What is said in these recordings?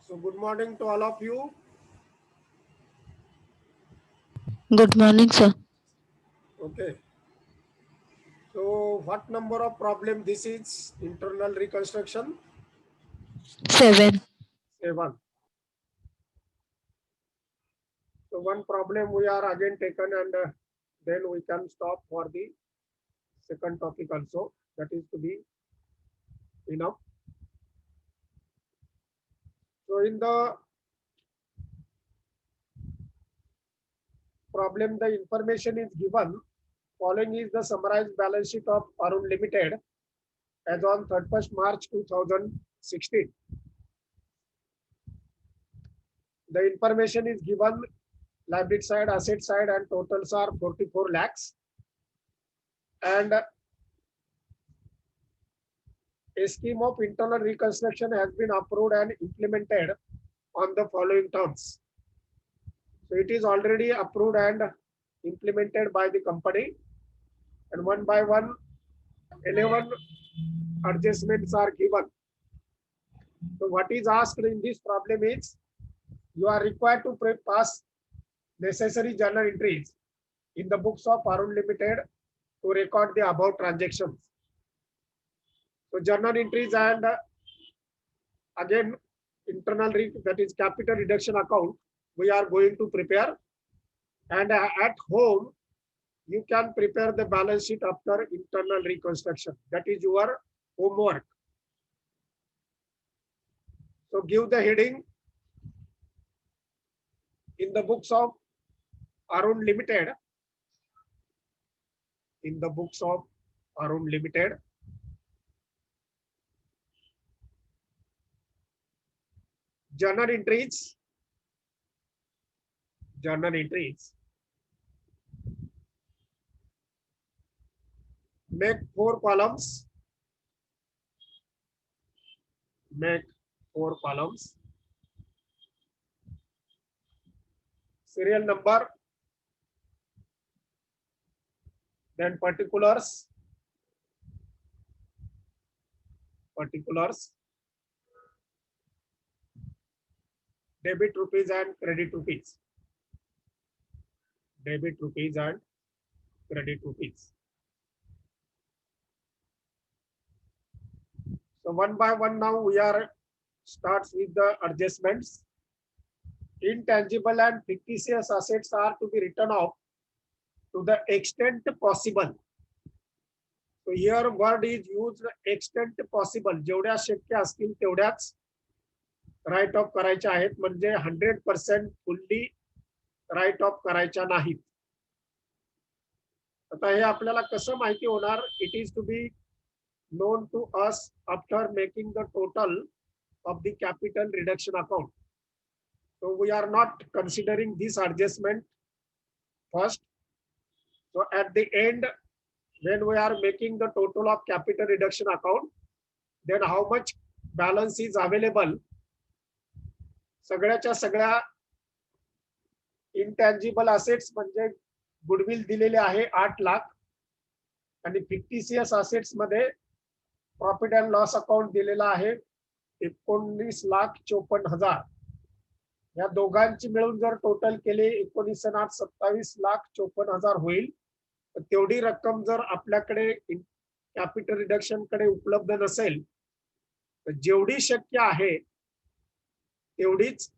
So good morning to all of you. Good morning, sir. Okay. So what number of problem this is? Internal reconstruction 7. 7. So one problem we are again taken and then we can stop for the second topic also. That is to be enough. So in the problem the information is given. Following is the summarized balance sheet of Arun Limited as on 31st March 2016. The information is given liability side, asset side, and totals are 44 lakhs. And a scheme of internal reconstruction has been approved and implemented on the following terms. So it is already approved and implemented by the company, and one by one, 11 adjustments are given. So what is asked in this problem is you are required to pass necessary journal entries in the books of Arun Limited to record the above transactions. So journal entries and again internal that is capital reduction account we are going to prepare, and at home you can prepare the balance sheet after internal reconstruction. That is your homework. So give the heading in the books of Arun Limited. In the books of Arun Limited, journal entries, journal entries. Make 4 columns. Make 4 columns. Serial number, then particulars, particulars, debit rupees and credit rupees, debit rupees and credit rupees. So one by one now we are starts with the adjustments. Intangible and fictitious assets are to be written off to the extent possible. So here word is used extent possible. जेवढ्या शक्य असतील तेवढ्याच right of करायच्या आहेत, म्हणजे 100% fully right of करायच्या नाहीत. आता हे आपल्याला कसं माहिती होणार? It is to be known to us after making the total of the capital reduction account. So we are not considering this adjustment first. So at the end, when we are making the total of capital reduction account, then how much balance is available? सगळ्याच्या सगळ्या इंटॅन्जिबल assets म्हणजे goodwill दिलेले आहे 8 लाख, आणि fictitious assets मध्ये profit and loss account दिलेला आहे 19,54,000. या दोघांची मिळून जर टोटल केले 19,8 27,54,000 होईल. तेवढी रक्कम जर आपल्याकडे कॅपिटल रिडक्शन कडे उपलब्ध नसेल तर जेवढी शक्य आहे तेवढीच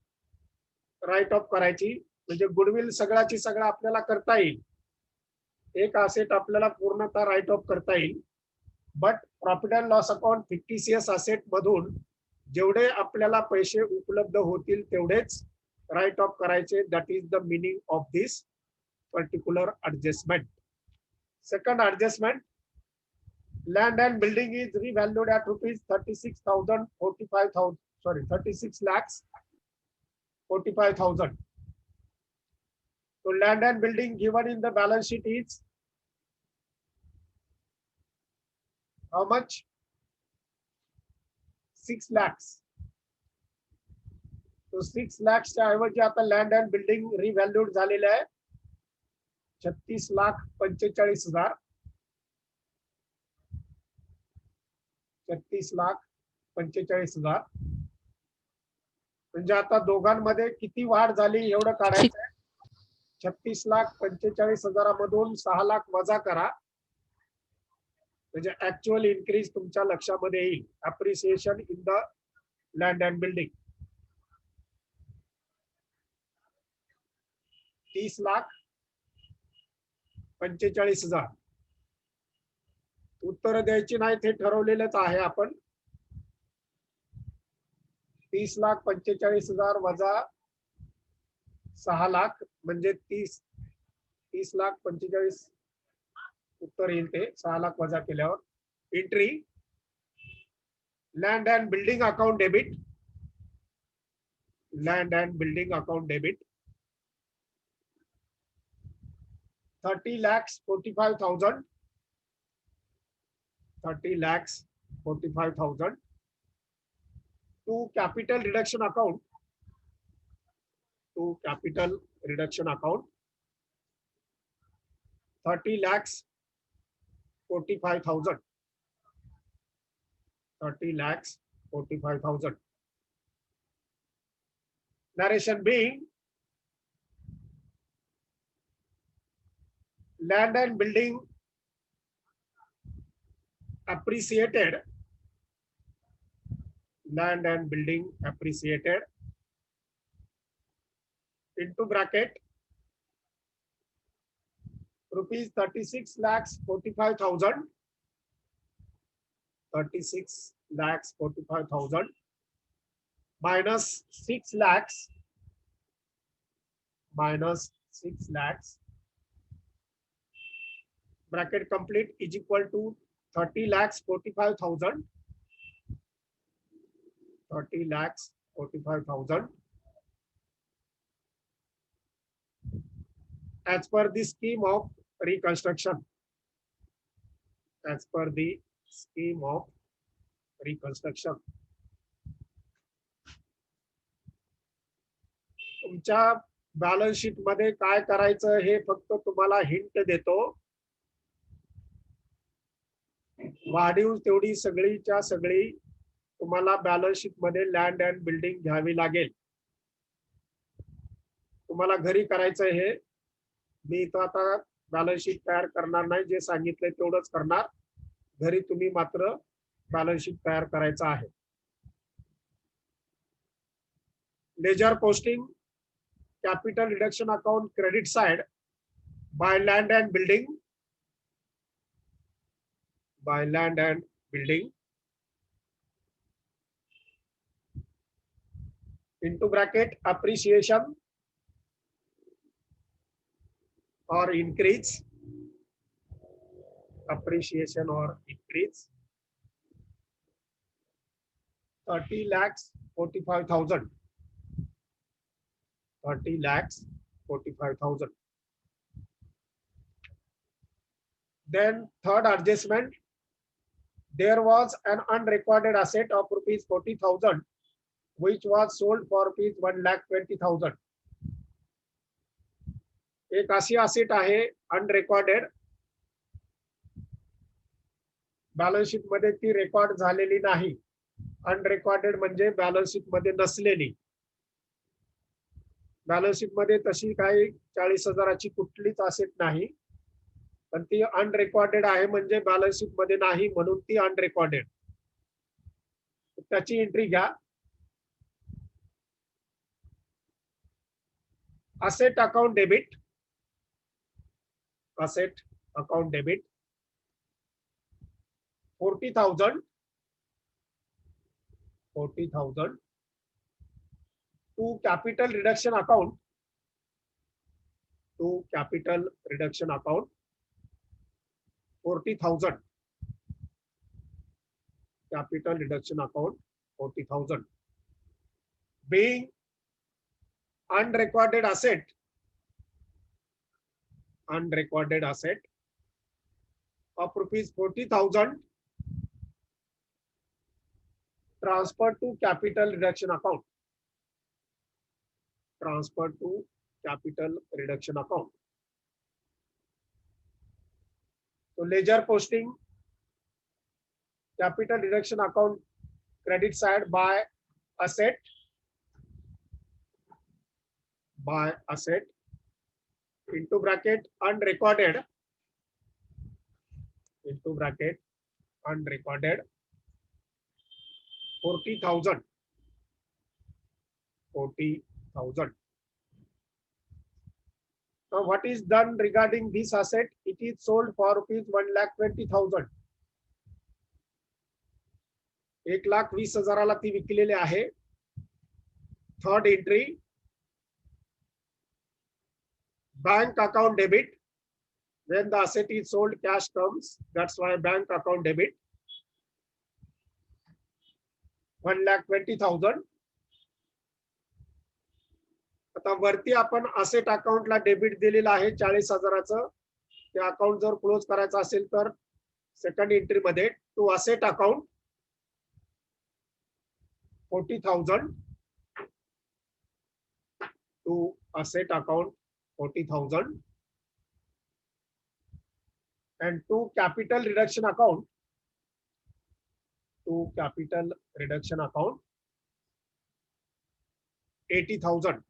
राईट ऑफ करायची, म्हणजे गुडविल सगळ्याची सगळं आपल्याला करता येईल. एक असेट आपल्याला पूर्णतः राईट ऑफ करता येईल, but profit and loss account fictitious asset मधून जेवढे आपल्याला पैसे उपलब्ध होतील तेवढेच राईट ऑफ करायचे. That is the meaning of this particular adjustment. Second adjustment, land and building is revalued at rupees 36 lakhs 45,000. So land and building given in the balance sheet is how much? 6 lakhs. So 6 lakhs च्या ऐवजी आता land and building रिव्हॅल्यूड झालेलं आहे 36,45,000. 36,45,000. म्हणजे आता दोघांमध्ये किती वाढ झाली एवढं काढायचं आहे. 36,45,000मधून 6 लाख वजा करा, म्हणजे ऍक्च्युअल इन्क्रीज तुमच्या लक्षामध्ये येईल. Appreciation in the land and building 30,45,000. उत्तर द्यायची नाही ते ठरवलेलंच आहे आपण. 30,45,000 वजा 6 लाख म्हणजे 30,45,000 उत्तर येईल ते. 6 लाख वजा केल्यावर entry land and building account debit. Land and building account debit 30,45,000. 30,45,000 to capital reduction account. To capital reduction account 30,45,000. 30,45,000. Narration being land and building appreciated. Land and building appreciated into bracket rupees 36,45,000. 36,45,000 minus 6 lakhs. Minus 6 lakhs. Bracket complete is equal to 30,45,000. 30,45,000 as per the scheme of reconstruction. As per the scheme of reconstruction. तुमच्या balance sheet मध्ये काय करायचं हे फक्त तुम्हाला hint देतो. वाढीव तेवढी सगळीच्या सगळी तुम्हाला बॅलन्स शीट मध्ये लँड अँड बिल्डिंग घ्यावी लागेल. तुम्हाला घरी करायचं हे. मी इथं आता बॅलन्स शीट तयार करणार नाही, जे सांगितलंय तेवढंच करणार. घरी तुम्ही मात्र बॅलन्स शीट तयार करायचं आहे. Ledger posting capital reduction account credit side by land and building. By land and building into bracket appreciation or increase. Appreciation or increase 30,45,000. 30,45,000. Then third adjustment, there was an unrecorded asset of rupees 40,000 which was sold for rupees 1,20,000. एक अशी asset आहे अनरेकॉर्डेड, balance sheet मध्ये ती record झालेली नाही. अनरेकॉर्डेड म्हणजे balance sheet मध्ये नसलेली. बॅलन्स शीट मध्ये तशी काही 40,000ची कुठलीच असेट नाही, पण ती अनरेकॉर्डेड आहे म्हणजे बॅलन्स शीट मध्ये नाही म्हणून ती अनरेकॉर्डेड. त्याची एंट्री घ्या. Asset account debit. Asset account debit 40,000. 40,000 to capital reduction account. To capital reduction account 40,000. Capital reduction account 40,000. Being unrecorded asset. Unrecorded asset of rupees 40,000 transferred to capital reduction account. Transferred to capital reduction account. So ledger posting capital reduction account credit side by asset by asset into bracket unrecorded into bracket unrecorded 40,000. 40,000. Now what is done regarding this asset? It is sold for rupees 1,20,000. 1,20,000 ती विकलेली आहे. Third entry, bank account debit. When the asset is sold, cash comes. That's why bank account debit. 1,20,000. आता वरती आपण asset अकाउंटला debit दिलेलं आहे 40,000चं. ते account जर क्लोज करायचं असेल तर सेकंड एंट्री मध्ये to asset account 40,000 to asset account 40,000 and to capital reduction account 80,000.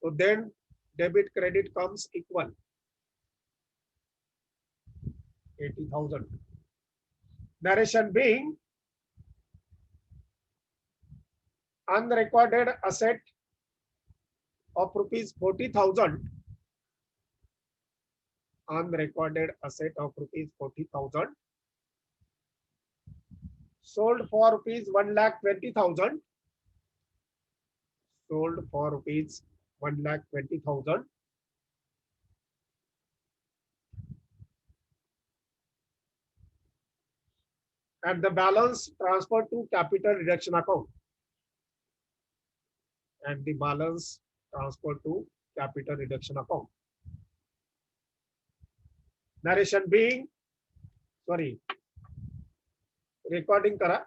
So then debit credit comes equal 80,000. Narration being unrecorded asset of rupees 40,000. Unrecorded asset of rupees 40,000 sold for rupees 1,20,000. Sold for rupees 1,20,000. And the balance transferred to capital reduction account. And the balance transferred to capital reduction account. Narration being, sorry, recording करा.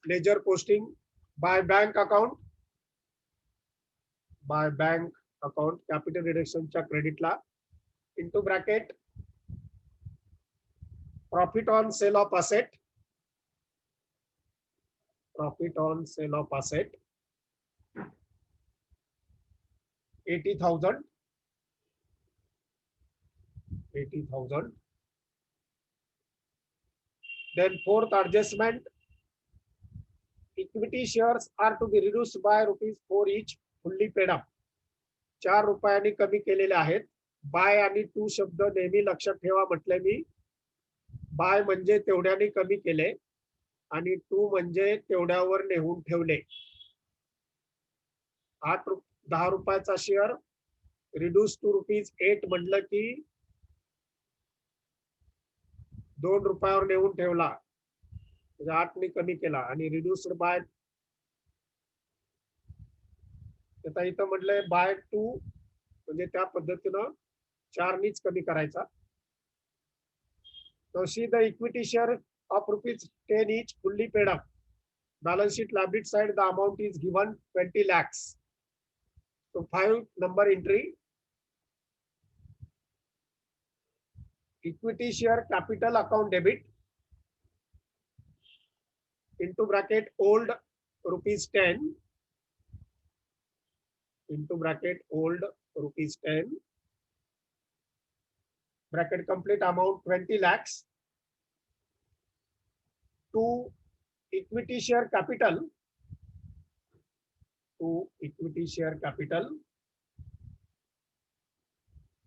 Ledger posting by bank account. By bank account capital reduction च्या credit La into bracket profit on sale of asset. Profit on sale of asset 80,000. 80,000. Then fourth adjustment, equity shares are to be reduced by ₹4 each, fully paid up. 4 रुपयांनी कमी केलेले आहेत. Bye आणि to शब्द नेहमी लक्षात ठेवा. म्हटले मी बाय म्हणजे तेवढ्याने कमी केले आणि टू म्हणजे तेवढ्यावर नेहून ठेवले. 10 रुपयाचा शेअर रिड्यूस टू ₹8 म्हटलं की 2 रुपयावर नेऊन ठेवला, 8 ने कमी केला आणि रिड्यूस्ड बाय. आता इथं म्हटलंय बाय टू म्हणजे त्या पद्धतीनं 4 नीच कमी करायचा. So see the equity share of ₹10 each, fully paid up. Balance sheet liability side, the amount is given 20 lakhs. So 5 number entry, equity share capital account debit into bracket old ₹10 into bracket old ₹10 bracket complete amount 20 lakhs to equity share capital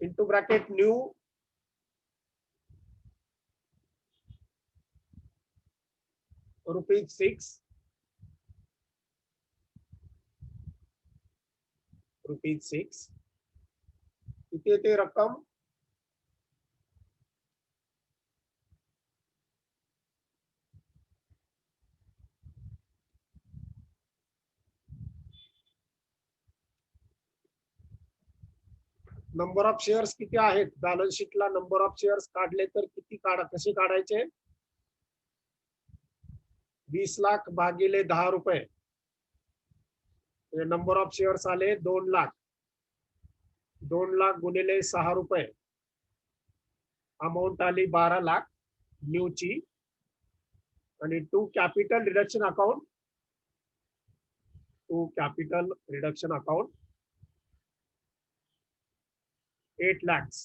into bracket new ₹6 इथे ते रक्कम number of shares किती आहेत. Balance शीटला number of shares काढले तर किती कसे काढायचे. 20 लाख भागिले 10 रुपये. नंबर ऑफ शेअर्स आले 2 लाख. 2 लाख गुणिले 6 रुपये. अमाऊंट आली 12 लाख न्यूची. आणि to capital reduction account, to capital reduction account 8 lakhs.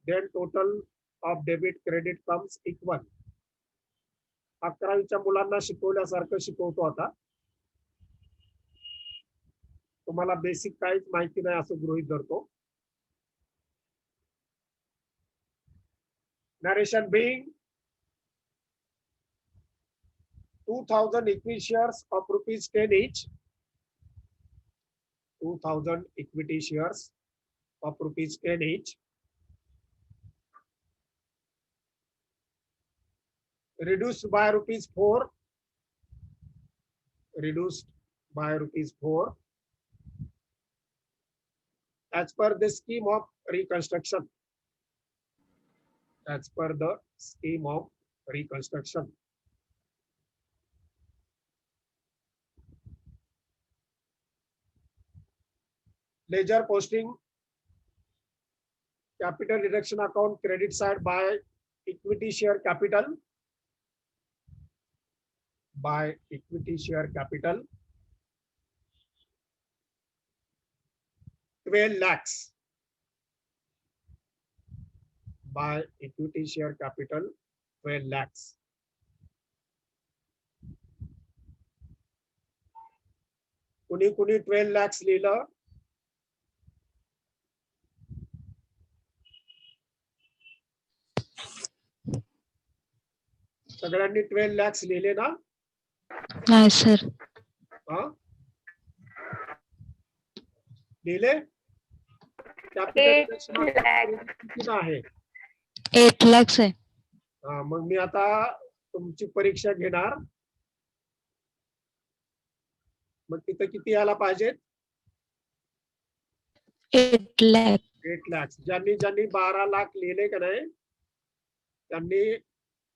Then total of debit credit comes equal. 11वीच्या मुलांना शिकवल्यासारखं शिकवतो आता. तुम्हाला बेसिक काहीच माहिती नाही असं गृहीत धरतो. Narration being 2000 equity shares of rupees 10 each. 2000 equity shares of rupees 10 each. Reduced by rupees 4. Reduced by rupees 4. As per the scheme of reconstruction. As per the scheme of reconstruction. Ledger posting capital reduction account credit side by equity share capital. By equity share capital 12 lakhs. By equity share capital 12 lakhs. कुणी कुणी 12 lakhs लिहिलं? सगळ्यांनी 12 lakhs लिहिले ना? नाही sir. हा लिहिले? किती आहे? 8 lakhs आहे. हा मग मी आता तुमची परीक्षा घेणार. मग तिथं किती यायला पाहिजे? 8 lakh. 8 lakhs. ज्यांनी ज्यांनी 12 लाख लिहिले का नाही त्यांनी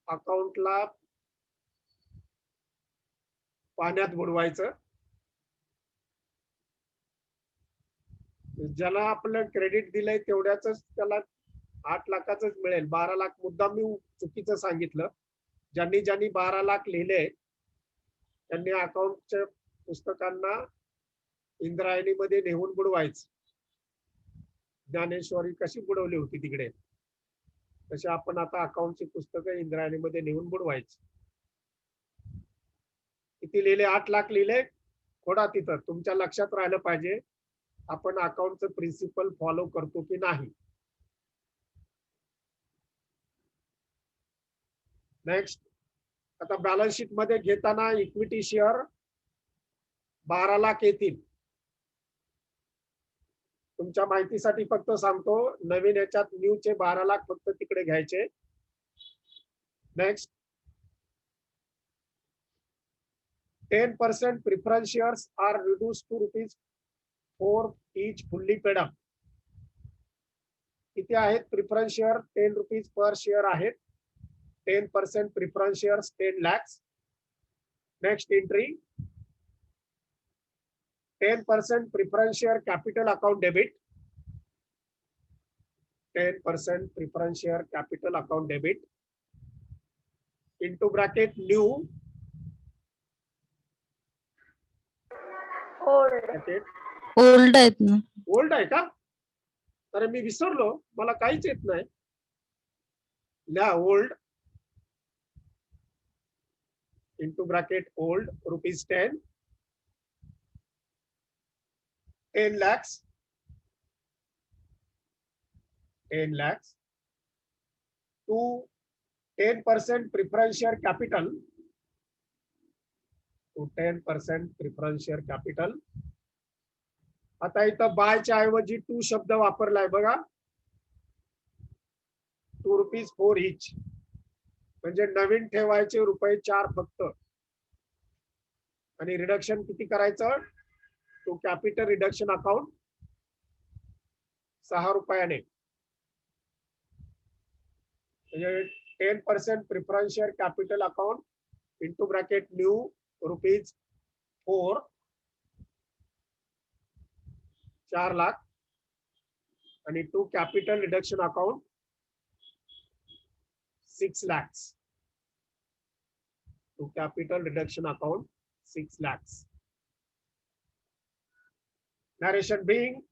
अकाउंटला पाण्यात बुडवायचं. ज्याला आपलं क्रेडिट दिलंय तेवढ्याच त्याला 8 लाखाच मिळेल. 12 लाख मुद्दाम मी चुकीचं सांगितलं. ज्यांनी ज्यांनी 12 लाख लिहिले त्यांनी अकाउंटच्या पुस्तकांना इंद्रायणीमध्ये नेऊन बुडवायचं. ज्ञानेश्वरी कशी बुडवली होती तिकडे तशी आपण आता अकाउंटची पुस्तकं इंद्रायणीमध्ये नेऊन बुडवायची. किती लिहिले? 8 लाख लिहिले. थोडा तिथं तुमच्या लक्षात राहिलं पाहिजे आपण अकाउंटचं प्रिन्सिपल फॉलो करतो की नाही. नेक्स्ट, आता बॅलन्स शीट मध्ये घेताना इक्विटी शेअर 12 लाख येतील. तुमच्या माहितीसाठी फक्त सांगतो नवीन याच्यात न्यू चे 12 लाख फक्त तिकडे घ्यायचे. Next, 10% preference shares are reduced to rupees 4 each fully paid up. किती आहेत preference share? 10 rupees per share आहेत. 10% preference shares 10 lakhs. Next entry, 10% preference share capital account debit. 10% preference share capital account debit into bracket new old आहेत ना. Old आहे का? अरे मी विसरलो, मला काहीच येत नाही. ल्या old into bracket old rupees 10 lakhs 10 lakhs to 10% preference share capital to 10% preference share capital. आता इथं बायच्या ऐवजी 2 शब्द वापरलाय बघा. 2 रुपीज 4 each म्हणजे नवीन ठेवायचे रुपये 4 फक्त. आणि रिडक्शन किती करायचं? टू कॅपिटल रिडक्शन अकाउंट 6 रुपयाने. म्हणजे 10% preference share capital account into bracket new rupees 4 4 lakh आणि to capital reduction account 6 lakhs. To capital reduction account 6 lakhs. Narration being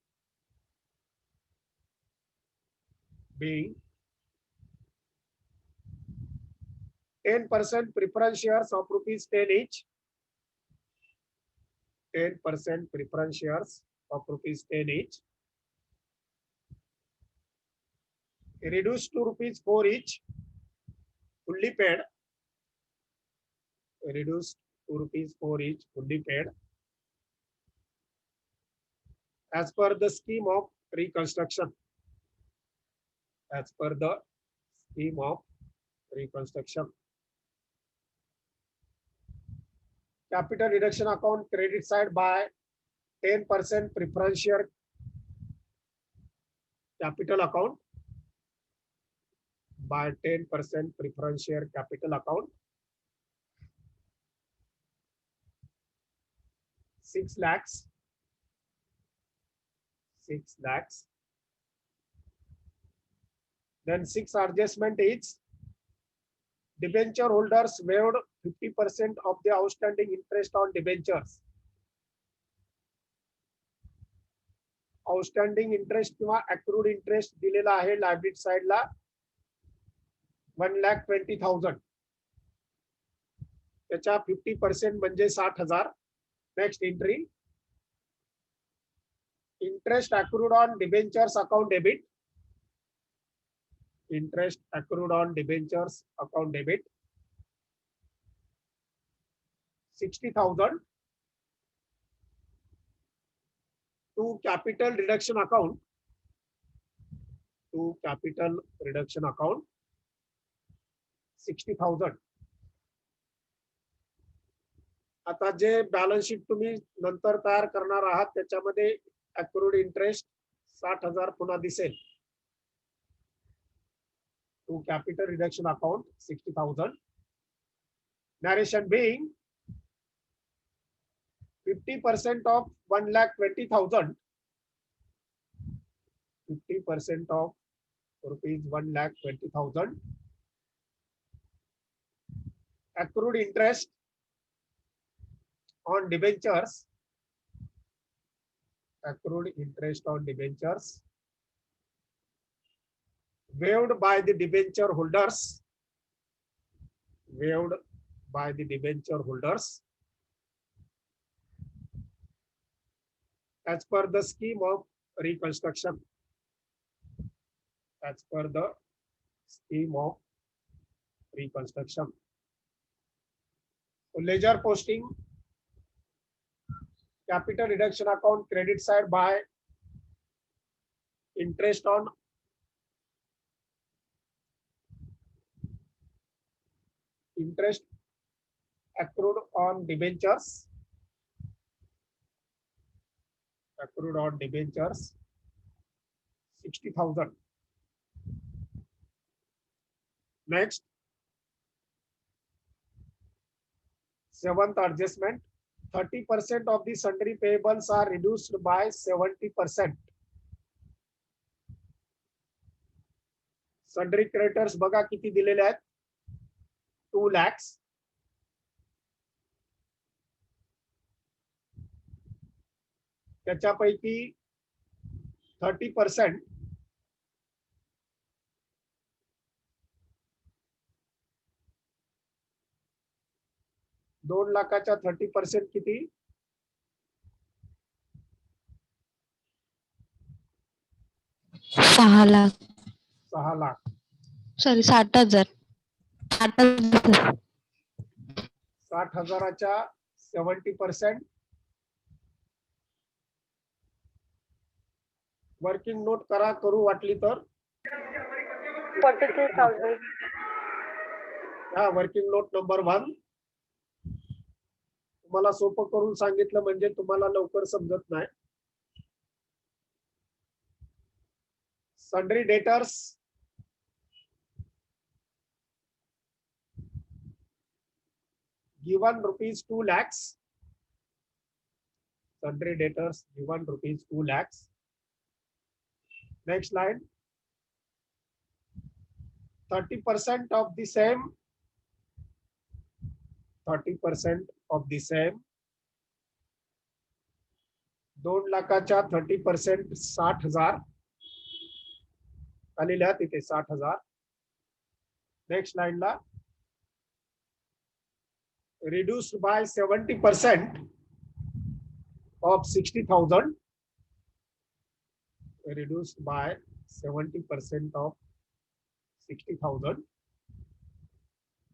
10% preference shares of rupees 10 each. 10% preference shares of rupees 10 each. Reduced to rupees 4 each. Fully paid. Reduced to rupees 4 each. Fully paid. As per the scheme of reconstruction. As per the scheme of reconstruction. Capital reduction account credit side by 10% preference share capital account by 10% preference share capital account. 6 lakhs. 6 lakhs. Then 6 adjustment is debenture holders waived 50% of the outstanding interest on debentures. Outstanding interest किंवा accrued interest दिलेला आहे liability side ला 1,20,000. त्याच्या 50% म्हणजे 60,000. Next entry. Interest accrued on debentures account debit. Interest accrued on debentures account debit 60,000 to capital reduction account. To capital reduction account 60,000. आता जे balance sheet तुम्ही नंतर तयार करणार आहात त्याच्यामध्ये accrued interest 60,000 पुन्हा दिसेल. To capital reduction account 60,000. Narration being 50% of 1,20,000. 50% of rupees 1,20,000. Accrued interest on debentures. Accrued interest on debentures waived by the debenture holders. Waived by the debenture holders as per the scheme of reconstruction. As per the scheme of reconstruction. So ledger posting. Capital reduction account credit side by interest on interest accrued on debentures. Accrued on debentures 60,000. Next, 7th adjustment. 30% of the sundry payables are reduced by 70%. Sundry creditors बघा किती दिलेले आहेत 2 lakhs. त्याच्यापैकी 30% 2 लाखाच्या 30% किती 6 lakh 6 lakh. Sorry 60,000. 60,000. 60,000च्या 70% working note करा करू वाटली तर 43,000. हा वर्किंग नोट नंबर 1. तुम्हाला सोपं करून सांगितलं म्हणजे तुम्हाला लवकर समजत नाही. Sundry debtors given rupees 2 lakhs. Sundry debtors given rupees 2 lakhs. Next line. 30% of the same, 30% of the same, 2 लाखाच्या 30% 60,000 खाली लिहा तिथे 60,000. नेक्स्ट लाईनला reduced by 70% of 60,000, reduced by 70% of 60,000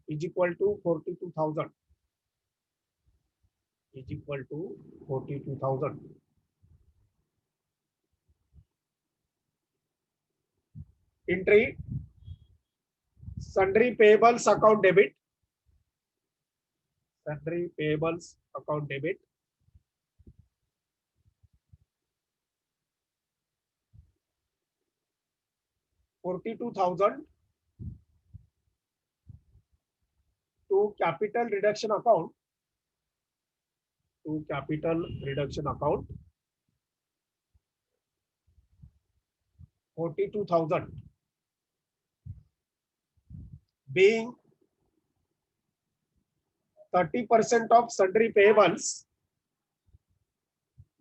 is equal to 42,000, is equal to 42,000. Entry sundry payables account debit, sundry payables account debit, $42,000 to capital reduction account, to capital reduction account, 42,000 being 30% of sundry payables,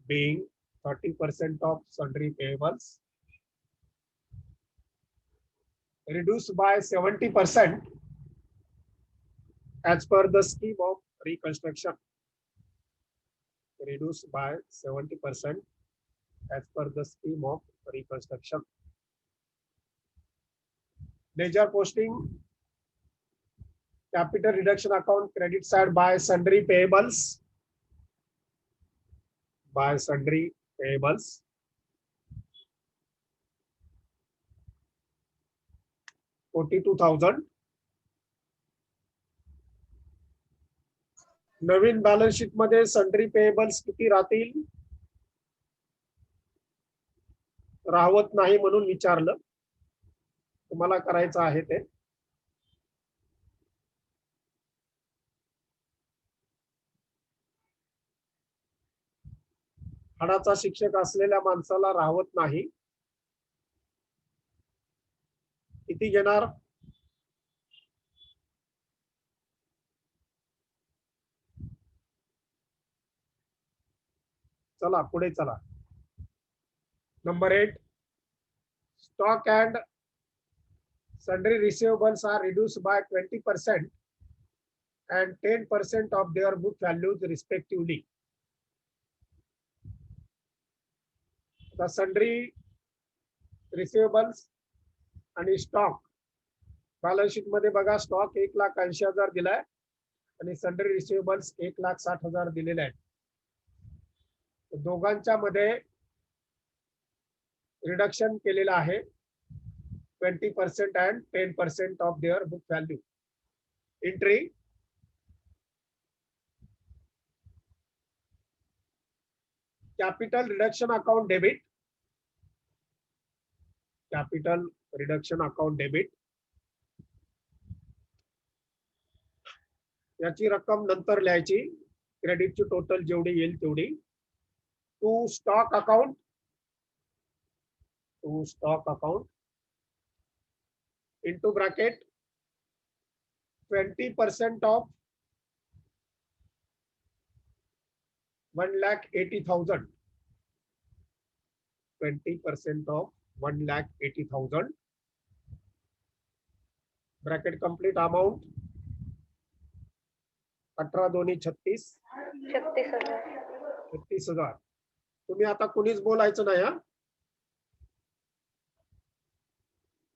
being 30% of sundry payables, reduced by 70% as per the scheme of reconstruction, reduced by 70% as per the scheme of reconstruction. Ledger posting, capital reduction account credit side by sundry payables, by sundry payables, $42,000. Naveen balance sheet मध्ये sundry payables किती राहतील, राहत नाही म्हणून विचारलं, तुम्हाला करायचं आहे ते. हाडाचा शिक्षक असलेल्या माणसाला राहत नाही, किती घेणार, चला पुढे चला. Number 8, stock and sundry receivables are reduced by 20% and 10% of their book values respectively. The sundry receivables आणि स्टॉक बॅलन्स शीट मध्ये बघा, स्टॉक 1,80,000 दिलाय आणि सन्ड्री रिसिवेबल्स 1,60,000 दिलेले आहेत. दोघांच्या मध्ये रिडक्शन केलेलं आहे 20% and 10% of their book value. Entry capital reduction account debit, capital reduction account debit, याची रक्कम नंतर लिहायची, क्रेडिटची टोटल जेवढी येईल तेवढी. To stock account, to stock account into bracket 20% of 1,80,000, 20% of 1,80,000, bracket complete amount 18,2 36,000. तुम्ही आता कुणीच बोलायचं नाही, हा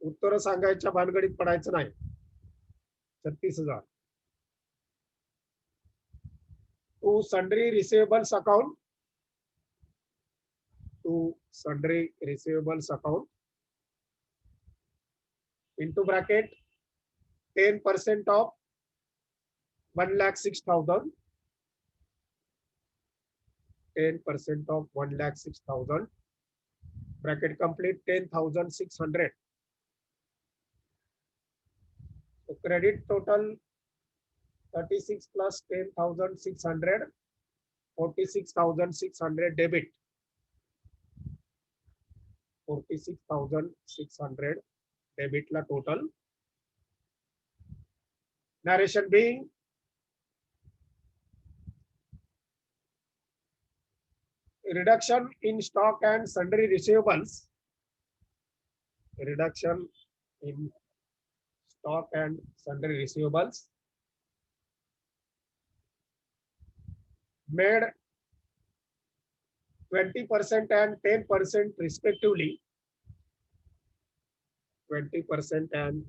उत्तर सांगायच्या भानगडीत पडायचं नाही. 36,000 to sundry receivables account, to sundry receivables account into bracket 10% of 1,06,000, 10% of 1,06,000, bracket complete 10,600. So credit total 36 plus 10,600, 46,600 debit, 46,600 debit ला total. Narration being reduction in stock and sundry receivables. Reduction in stock and sundry receivables made 20% and 10% respectively. 20% and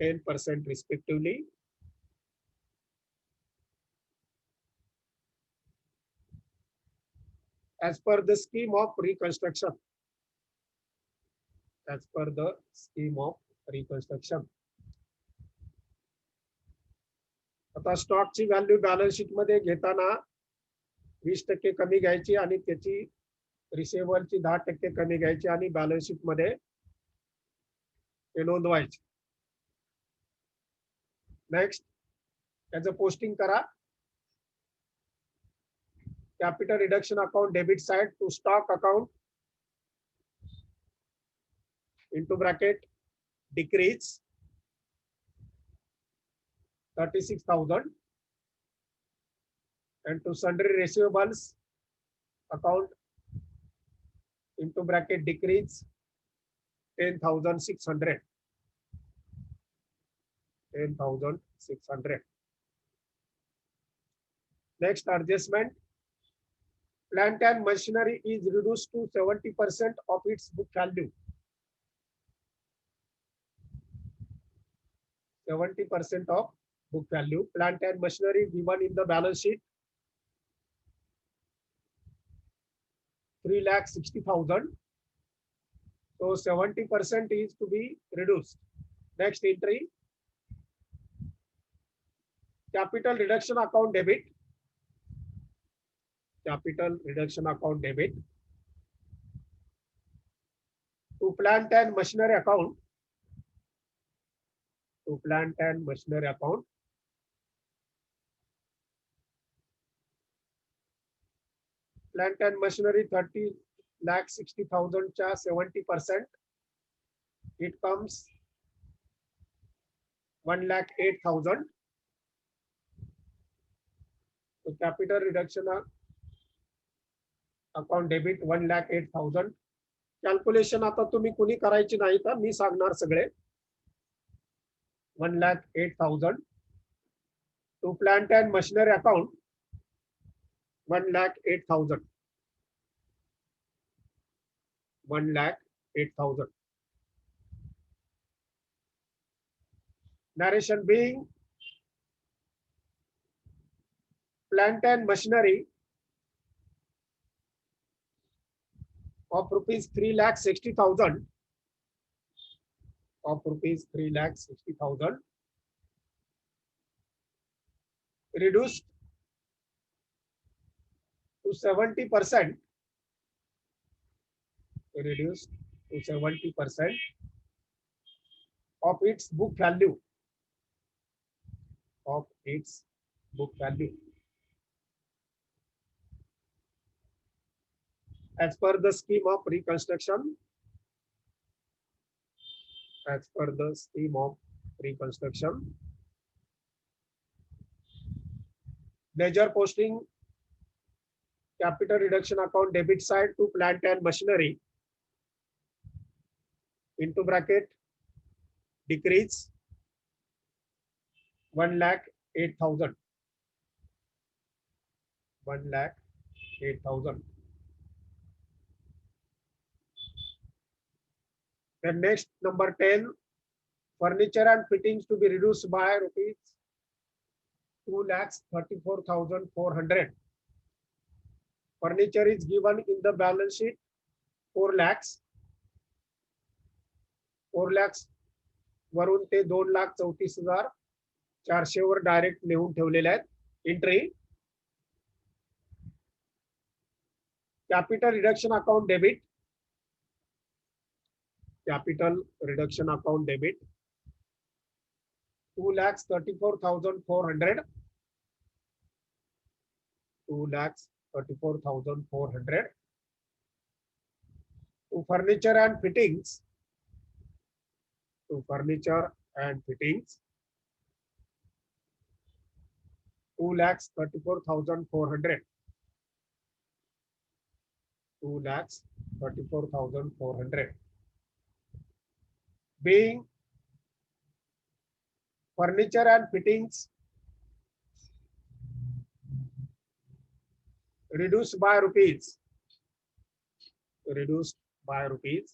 10% respectively. As per the scheme of reconstruction. As per the scheme of reconstruction. आता स्टॉकची value balance sheet मध्ये घेताना 20% कमी घ्यायची आणि त्याची रिसिव्हरची 10% कमी घ्यायची आणि बॅलन्स शीट मध्ये ते नोंदवायचे. नेक्स्ट त्याचं पोस्टिंग करा. Capital reduction account debit side to stock account into bracket decrease 36,000 and to sundry receivables account into bracket decrease 10,600. 10,600. Next adjustment. Plant and machinery is reduced to 70% of its book value. 70% of book value. Plant and machinery given in the balance sheet 3,60,000. So 70% is to be reduced. Next entry. Capital reduction account debit. Capital reduction account debit. To plant and machinery account. To plant and machinery account. Plant and machinery 30,60,000 चा 70%. It comes 1,08,000. So capital reduction account debit 1,08,000. Calculation आता तुम्ही कुणी करायची नाही तर मी सांगणार सगळे. 1,08,000 to plant and machinery account 1,08,000. 1,08,000. Narration being plant and machinery of rupees 3,60,000. Of rupees 3,60,000 reduced to 70%. Reduced to 70% of its book value. Of its book value. As per the scheme of reconstruction. As per the scheme of reconstruction. Ledger posting. Capital reduction account debit side to plant and machinery. Into bracket decrease 1,08,000. 1,08,000. Then next number 10, furniture and fittings to be reduced by rupees 2,34,400. Furniture is given in the balance sheet 4 lakhs. 4 lakhs वरून ते 2,34,400 वर direct लिहून ठेवलेले आहेत. Entry capital reduction account debit. Capital reduction account debit 2,34,400. 2,34,400 to furniture and fittings. To furniture and fittings 2,34,400. 2,34,400. Being furniture and fittings reduced by rupees. Reduced by rupees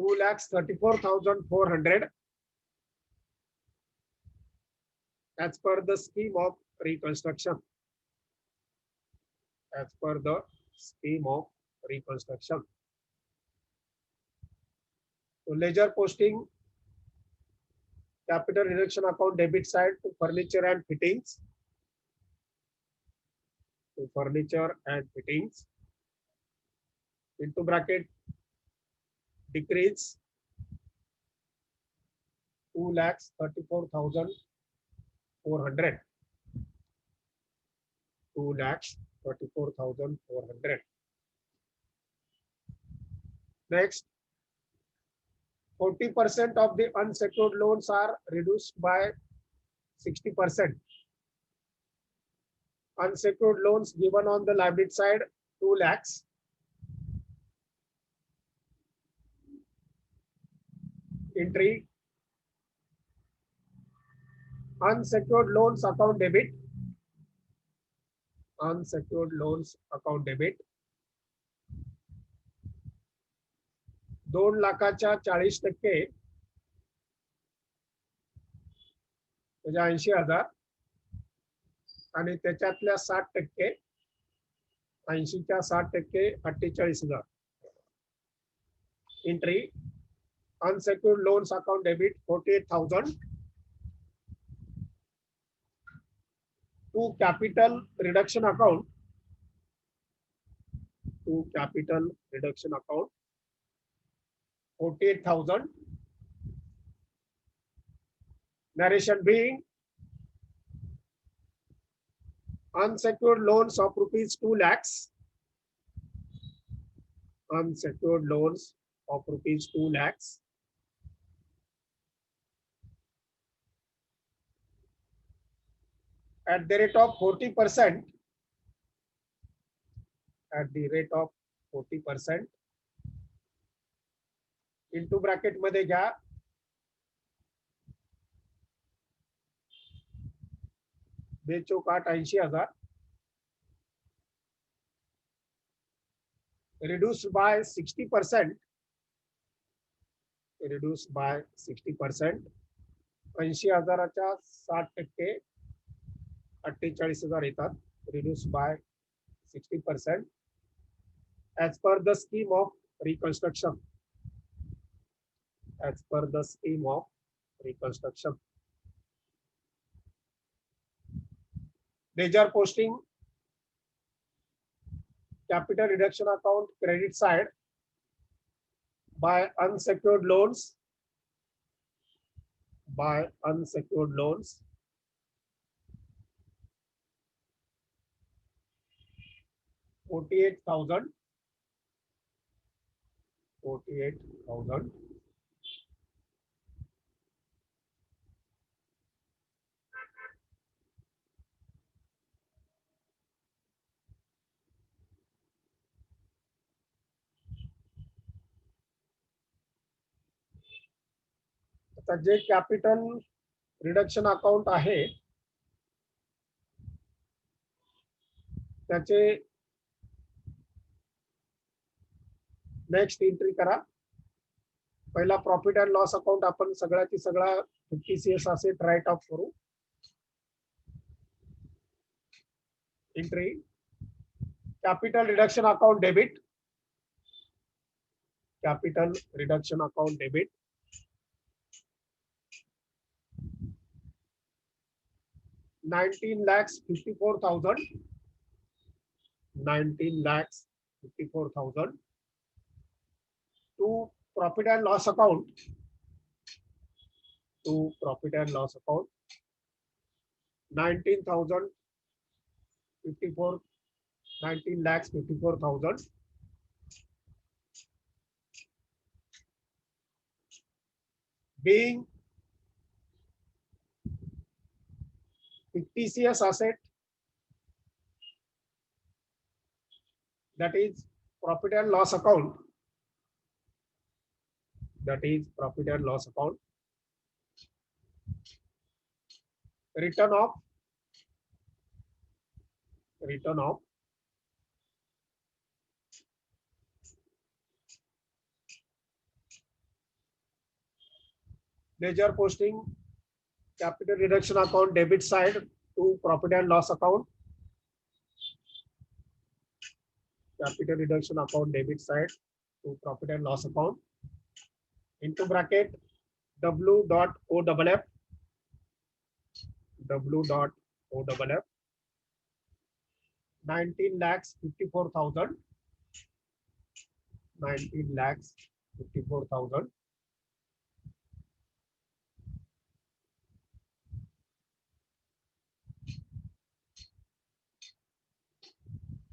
2,34,400 as per the scheme of reconstruction. As per the scheme of reconstruction. So ledger posting capital reduction account debit side to furniture and fittings. To furniture and fittings. Into bracket decrease 2,34,400. 2,34,400. Next, 40% of the unsecured loans are reduced by 60%. Unsecured loans given on the liability side 2 lakhs. Entry unsecured loans account debit. Unsecured loans account debit 2 लाखाच्या 40% म्हणजे 80,000 आणि त्याच्यातल्या 60% 80च्या 60% 48,000. Entry unsecured loans account debit 48,000 to capital reduction account. To capital reduction account 48,000. Narration being unsecured loans of rupees 2 lakhs. Unsecured loans of rupees 2 lakhs. At the rate of 40%. At the rate of 40%. Into bracket मध्ये घ्या 2 चौक 8 80,000. Reduced by 60%. Reduced by 60%. 80,000च्या 60% 48,000 येतात. Reduced by 60% as per the scheme of reconstruction. As per the scheme of reconstruction. Ledger posting capital reduction account credit side by unsecured loans. By unsecured loans 48,000. 48,000. आता जे capital reduction account आहे त्याचे next entry करा. पहिला profit and loss account आपण सगळ्याची सगळा 50 CS असे right of करू. Entry capital reduction account debit. Capital reduction account debit 19,54,000. 19,54,000 to profit and loss account. To profit and loss account 19,054 19,54,000 being fictitious asset, that is profit and loss account, that is profit and loss account. Return of ledger posting, capital reduction account debit side to profit and loss account, capital reduction account debit side to profit and loss account, into bracket W.OFF, 19 lakhs 54,000, 19 lakhs 54,000.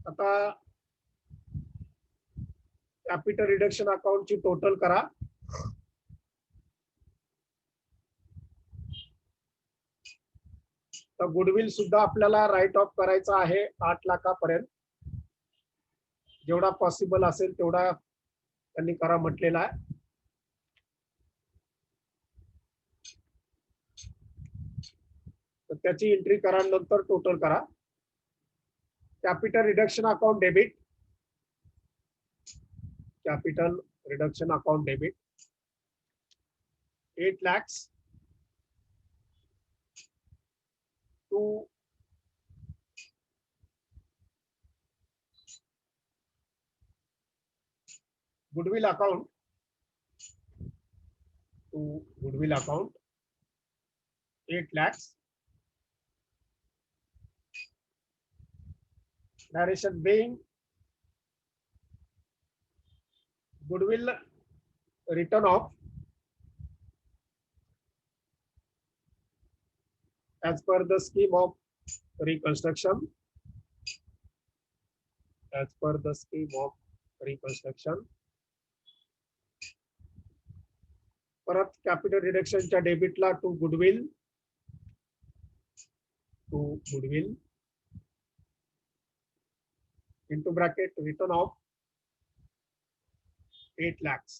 आता capital reduction अकाउंटची total करा. तर goodwill सुद्धा आपल्याला right of करायचा आहे 8 लाखापर्यंत. जेवढा possible असेल तेवढा त्यांनी करा म्हटलेला आहे. तर त्याची एंट्री करा, नंतर टोटल करा. Capital reduction account debit, capital reduction account debit 8 lakhs to goodwill account, to goodwill account 8 lakhs. Narration being goodwill written off as per the scheme of reconstruction, as per the scheme of reconstruction. परत capital रिडक्शनच्या डेबिटला to goodwill, into bracket return of 8 lakhs,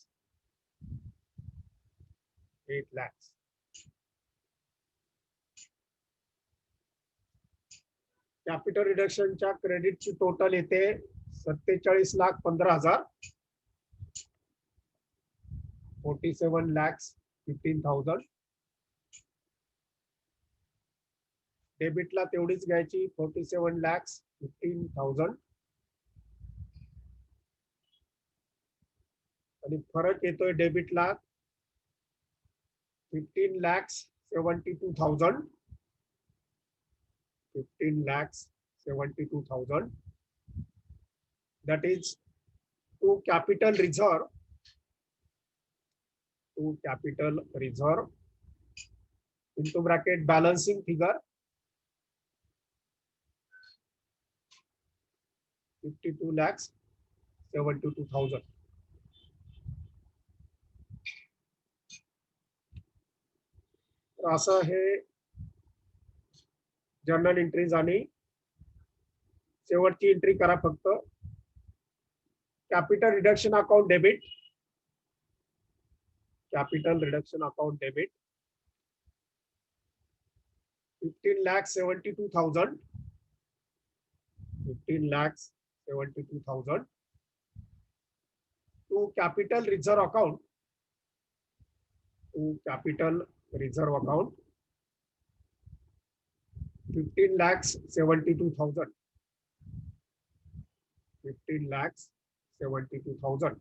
8 lakhs. Capital रिडक्शनच्या क्रेडिटची total येते 47,15,000, 47,15,000. डेबिटला तेवढीच घ्यायची 47,15,000. आणि फरक येतोय डेबिटला 15,72,000, 15,72,000. That is to capital reserve, to capital reserve into bracket balancing figure 52,72,000. असं हे जर्नल एंट्रीज आणि शेवटची एंट्री करा फक्त. Capital reduction account debit, capital reduction account debit 15,72,000, 15,72,000 to capital reserve account, to capital reserve account 15,72,000, 15,72,000.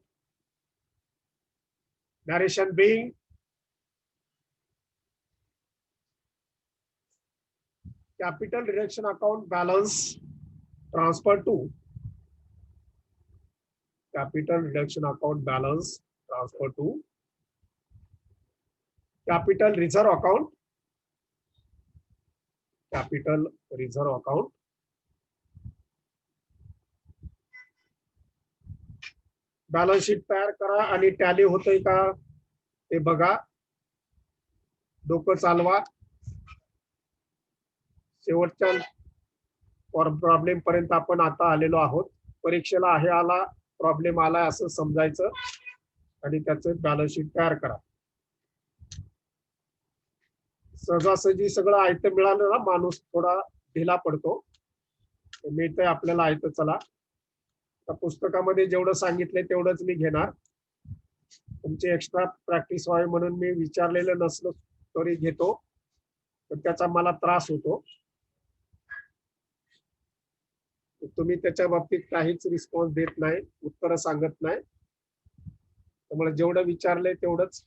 Narration being capital reduction account balance transfer to, capital reduction account balance transfer to capital reserve account, capital reserve account. Balance sheet तयार करा आणि tally होतोय का ते बघा, डोकं चालवा. शेवटच्या प्रॉब्लेम पर्यंत आपण आता आलेलो आहोत. परीक्षेला आहे आला प्रॉब्लेम आलाय असं समजायचं आणि त्याचं बॅलन्स शीट तयार करा. सहजासहजी सगळं आयतं मिळालं ना माणूस थोडा ढिला पडतो. मिळतंय आपल्याला आयतं. चला तर पुस्तकामध्ये जेवढं सांगितलंय तेवढंच मी घेणार. तुमची एक्स्ट्रा प्रॅक्टिस व्हावी म्हणून मी विचारलेलं नसलं तरी घेतो, तर त्याचा मला त्रास होतो. तुम्ही त्याच्या बाबतीत काहीच रिस्पॉन्स देत नाही, उत्तर सांगत नाही. त्यामुळे जेवढं विचारलंय तेवढंच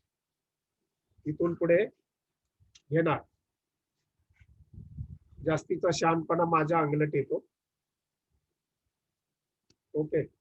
इथून पुढे घेणार. जास्तीचा शहाणपणा माझ्या अंगलट येतो. ओके.